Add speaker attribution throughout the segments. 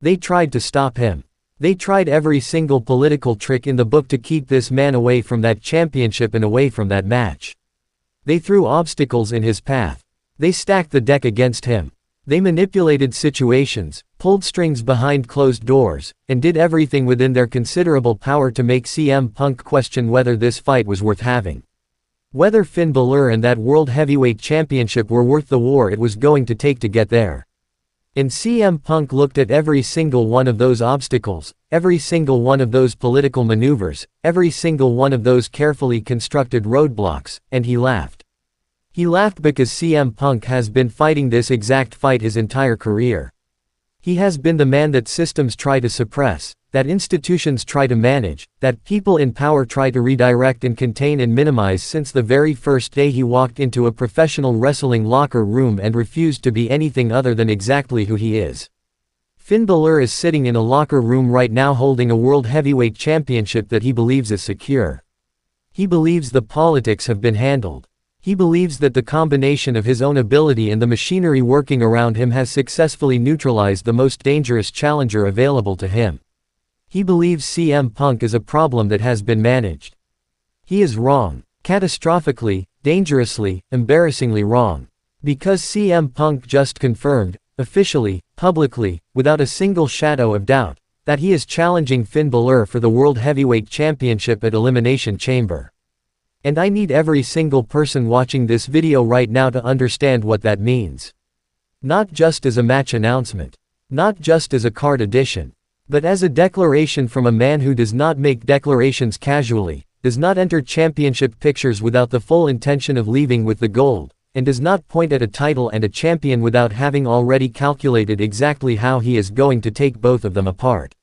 Speaker 1: They tried to stop him. They tried every single political trick in the book to keep this man away from that championship and away from that match. They threw obstacles in his path. They stacked the deck against him. They manipulated situations, pulled strings behind closed doors, and did everything within their considerable power to make CM Punk question whether this fight was worth having. Whether Finn Balor and that World Heavyweight Championship were worth the war it was going to take to get there. And CM Punk looked at every single one of those obstacles, every single one of those political maneuvers, every single one of those carefully constructed roadblocks, and he laughed. He laughed because CM Punk has been fighting this exact fight his entire career. He has been the man that systems try to suppress, that institutions try to manage, that people in power try to redirect and contain and minimize since the very first day he walked into a professional wrestling locker room and refused to be anything other than exactly who he is. Finn Balor is sitting in a locker room right now holding a World Heavyweight Championship that he believes is secure. He believes the politics have been handled. He believes that the combination of his own ability and the machinery working around him has successfully neutralized the most dangerous challenger available to him. He believes CM Punk is a problem that has been managed. He is wrong. Catastrophically, dangerously, embarrassingly wrong. Because CM Punk just confirmed, officially, publicly, without a single shadow of doubt, that he is challenging Finn Balor for the World Heavyweight Championship at Elimination Chamber. And I need every single person watching this video right now to understand what that means. Not just as a match announcement. Not just as a card addition. But as a declaration from a man who does not make declarations casually, does not enter championship pictures without the full intention of leaving with the gold, and does not point at a title and a champion without having already calculated exactly how he is going to take both of them apart.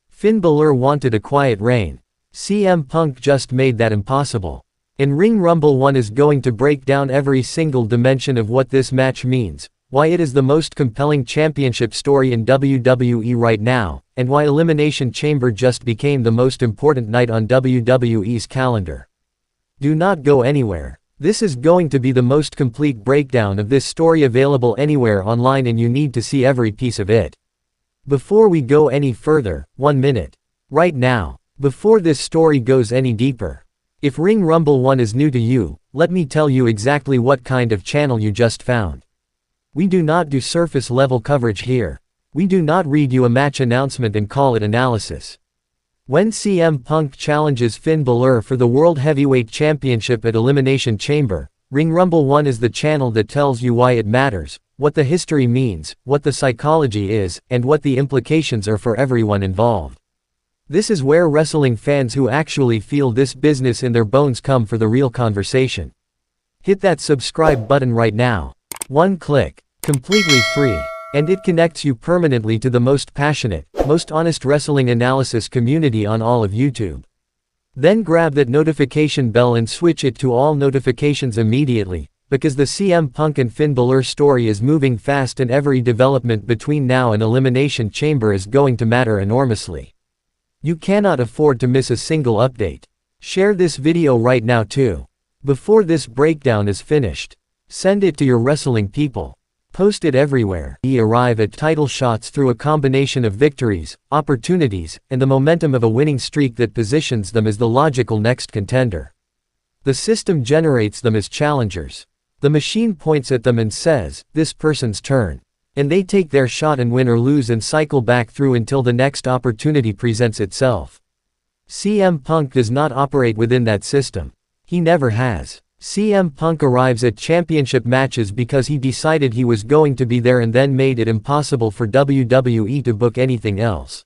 Speaker 1: Finn Balor wanted a quiet reign. CM Punk just made that impossible. In Ring Rumble 1 is going to break down every single dimension of what this match means, why it is the most compelling championship story in WWE right now, and why Elimination Chamber just became the most important night on WWE's calendar. Do not go anywhere. This is going to be the most complete breakdown of this story available anywhere online and you need to see every piece of it. Before we go any further, 1 minute. Right now. Before this story goes any deeper. If Ring Rumble 1 is new to you, let me tell you exactly what kind of channel you just found. We do not do surface level coverage here. We do not read you a match announcement and call it analysis. When CM Punk challenges Finn Balor for the World Heavyweight Championship at Elimination Chamber, Ring Rumble 1 is the channel that tells you why it matters, what the history means, what the psychology is, and what the implications are for everyone involved. This is where wrestling fans who actually feel this business in their bones come for the real conversation. Hit that subscribe button right now. One click. Completely free. And it connects you permanently to the most passionate, most honest wrestling analysis community on all of YouTube. Then grab that notification bell and switch it to all notifications immediately, because the CM Punk and Finn Balor story is moving fast and every development between now and Elimination Chamber is going to matter enormously. You cannot afford to miss a single update. Share this video right now too. Before this breakdown is finished. Send it to your wrestling people. Post it everywhere. We arrive at title shots through a combination of victories, opportunities, and the momentum of a winning streak that positions them as the logical next contender. The system generates them as challengers. The machine points at them and says, "This person's turn." And they take their shot and win or lose and cycle back through until the next opportunity presents itself. CM Punk does not operate within that system. He never has. CM Punk arrives at championship matches because he decided he was going to be there and then made it impossible for WWE to book anything else.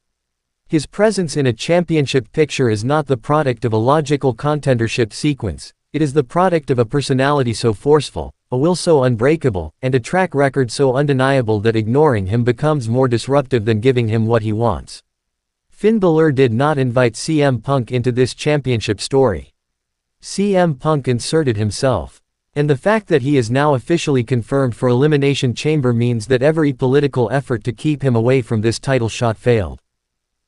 Speaker 1: His presence in a championship picture is not the product of a logical contendership sequence, it is the product of a personality so forceful, a will so unbreakable, and a track record so undeniable that ignoring him becomes more disruptive than giving him what he wants. Finn Balor did not invite CM Punk into this championship story. CM Punk inserted himself. And the fact that he is now officially confirmed for Elimination Chamber means that every political effort to keep him away from this title shot failed.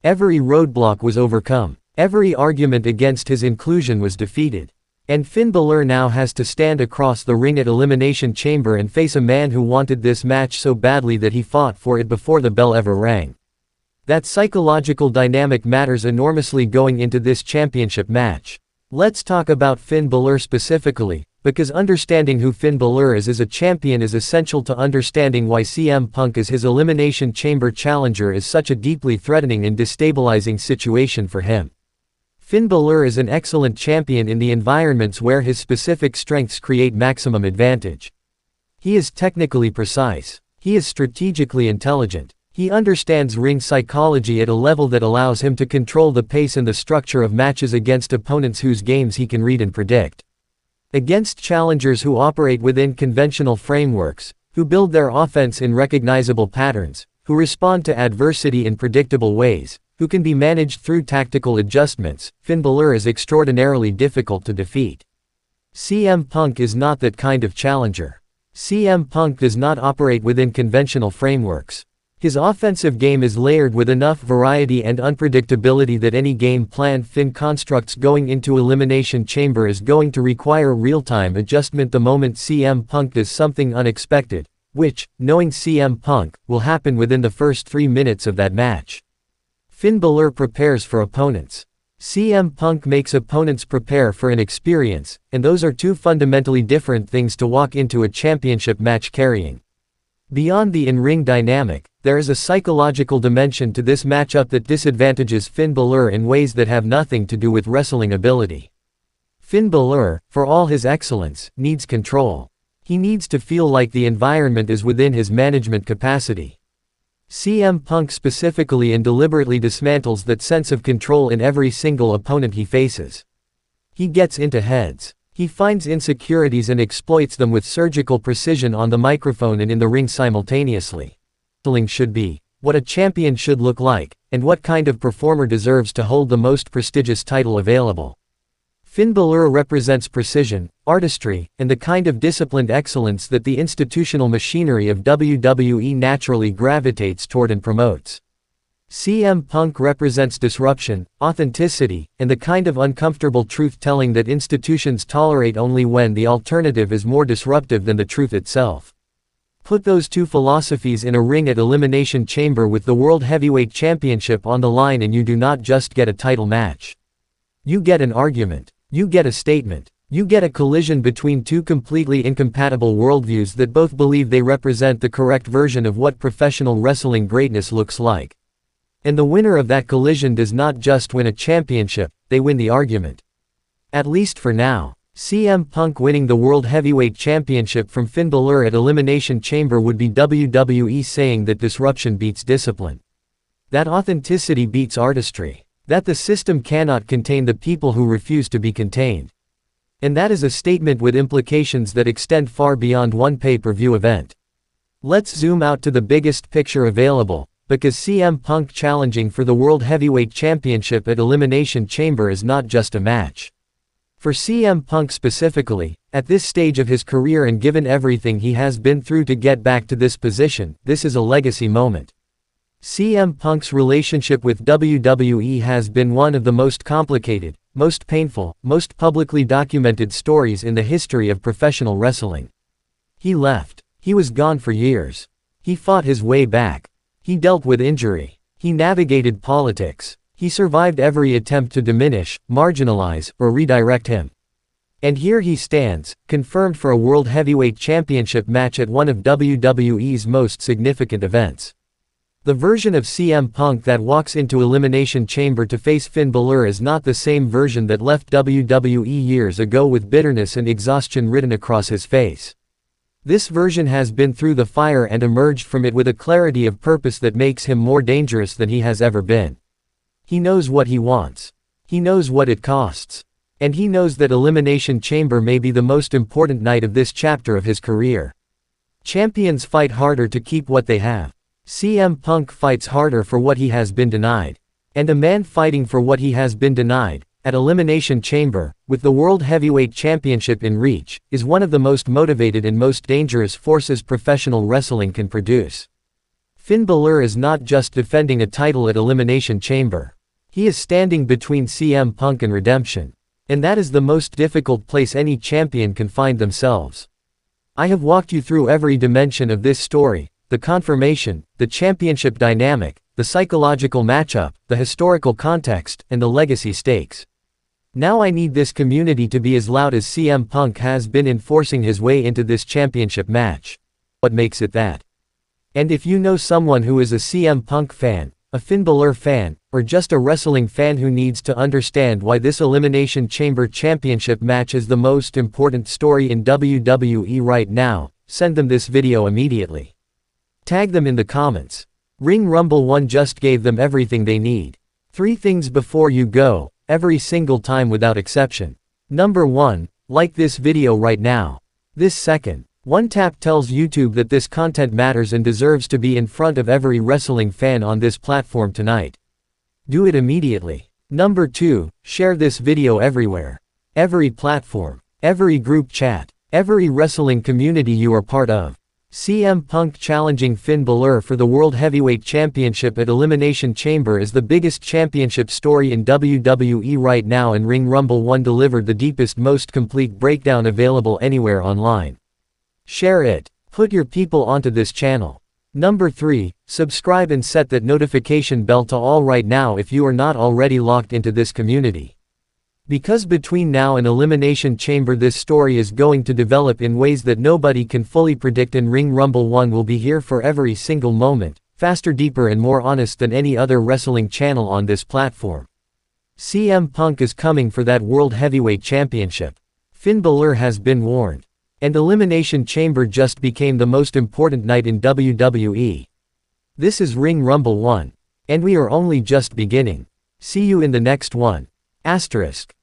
Speaker 1: Every roadblock was overcome. Every argument against his inclusion was defeated. And Finn Balor now has to stand across the ring at Elimination Chamber and face a man who wanted this match so badly that he fought for it before the bell ever rang. That psychological dynamic matters enormously going into this championship match. Let's talk about Finn Balor specifically, because understanding who Finn Balor is as a champion is essential to understanding why CM Punk as his Elimination Chamber challenger is such a deeply threatening and destabilizing situation for him. Finn Balor is an excellent champion in the environments where his specific strengths create maximum advantage. He is technically precise. He is strategically intelligent. He understands ring psychology at a level that allows him to control the pace and the structure of matches against opponents whose games he can read and predict. Against challengers who operate within conventional frameworks, who build their offense in recognizable patterns, who respond to adversity in predictable ways, who can be managed through tactical adjustments, Finn Balor is extraordinarily difficult to defeat. CM Punk is not that kind of challenger. CM Punk does not operate within conventional frameworks. His offensive game is layered with enough variety and unpredictability that any game plan Finn constructs going into Elimination Chamber is going to require real-time adjustment the moment CM Punk does something unexpected, which, knowing CM Punk, will happen within the first 3 minutes of that match. Finn Balor prepares for opponents. CM Punk makes opponents prepare for an experience, and those are two fundamentally different things to walk into a championship match carrying. Beyond the in-ring dynamic, there is a psychological dimension to this matchup that disadvantages Finn Balor in ways that have nothing to do with wrestling ability. Finn Balor, for all his excellence, needs control. He needs to feel like the environment is within his management capacity. CM Punk specifically and deliberately dismantles that sense of control in every single opponent he faces. He gets into heads. He finds insecurities and exploits them with surgical precision on the microphone and in the ring simultaneously. Wrestling should be, what a champion should look like, and what kind of performer deserves to hold the most prestigious title available. Finn Balor represents precision, artistry, and the kind of disciplined excellence that the institutional machinery of WWE naturally gravitates toward and promotes. CM Punk represents disruption, authenticity, and the kind of uncomfortable truth-telling that institutions tolerate only when the alternative is more disruptive than the truth itself. Put those two philosophies in a ring at Elimination Chamber with the World Heavyweight Championship on the line and you do not just get a title match. You get an argument. You get a statement. You get a collision between two completely incompatible worldviews that both believe they represent the correct version of what professional wrestling greatness looks like. And the winner of that collision does not just win a championship, they win the argument. At least for now. CM Punk winning the World Heavyweight Championship from Finn Balor at Elimination Chamber would be WWE saying that disruption beats discipline. That authenticity beats artistry. That the system cannot contain the people who refuse to be contained. And that is a statement with implications that extend far beyond one pay-per-view event. Let's zoom out to the biggest picture available, because CM Punk challenging for the World Heavyweight Championship at Elimination Chamber is not just a match. For CM Punk specifically, at this stage of his career and given everything he has been through to get back to this position, this is a legacy moment. CM Punk's relationship with WWE has been one of the most complicated, most painful, most publicly documented stories in the history of professional wrestling. He left. He was gone for years. He fought his way back. He dealt with injury. He navigated politics. He survived every attempt to diminish, marginalize, or redirect him. And here he stands, confirmed for a World Heavyweight Championship match at one of WWE's most significant events. The version of CM Punk that walks into Elimination Chamber to face Finn Balor is not the same version that left WWE years ago with bitterness and exhaustion written across his face. This version has been through the fire and emerged from it with a clarity of purpose that makes him more dangerous than he has ever been. He knows what he wants. He knows what it costs. And he knows that Elimination Chamber may be the most important night of this chapter of his career. Champions fight harder to keep what they have. CM Punk fights harder for what he has been denied. And a man fighting for what he has been denied, at Elimination Chamber, with the World Heavyweight Championship in reach, is one of the most motivated and most dangerous forces professional wrestling can produce. Finn Balor is not just defending a title at Elimination Chamber. He is standing between CM Punk and redemption. And that is the most difficult place any champion can find themselves. I have walked you through every dimension of this story. The confirmation, the championship dynamic, the psychological matchup, the historical context, and the legacy stakes. Now I need this community to be as loud as CM Punk has been in forcing his way into this championship match. What makes it that? And if you know someone who is a CM Punk fan, a Finn Balor fan, or just a wrestling fan who needs to understand why this Elimination Chamber championship match is the most important story in WWE right now, send them this video immediately. Tag them in the comments. Ring Rumble 1 just gave them everything they need. 3 things before you go, every single time without exception. Number 1, like this video right now. This second, one tap tells YouTube that this content matters and deserves to be in front of every wrestling fan on this platform tonight. Do it immediately. Number 2, share this video everywhere. Every platform, every group chat, every wrestling community you are part of. CM Punk challenging Finn Balor for the World Heavyweight Championship at Elimination Chamber is the biggest championship story in WWE right now, and Ring Rumble 1 delivered the deepest, most complete breakdown available anywhere online. Share it. Put your people onto this channel. Number 3, subscribe and set that notification bell to all right now if you are not already locked into this community. Because between now and Elimination Chamber this story is going to develop in ways that nobody can fully predict, and Ring Rumble 1 will be here for every single moment, faster, deeper and more honest than any other wrestling channel on this platform. CM Punk is coming for that World Heavyweight Championship. Finn Balor has been warned. And Elimination Chamber just became the most important night in WWE. This is Ring Rumble 1. And we are only just beginning. See you in the next one. **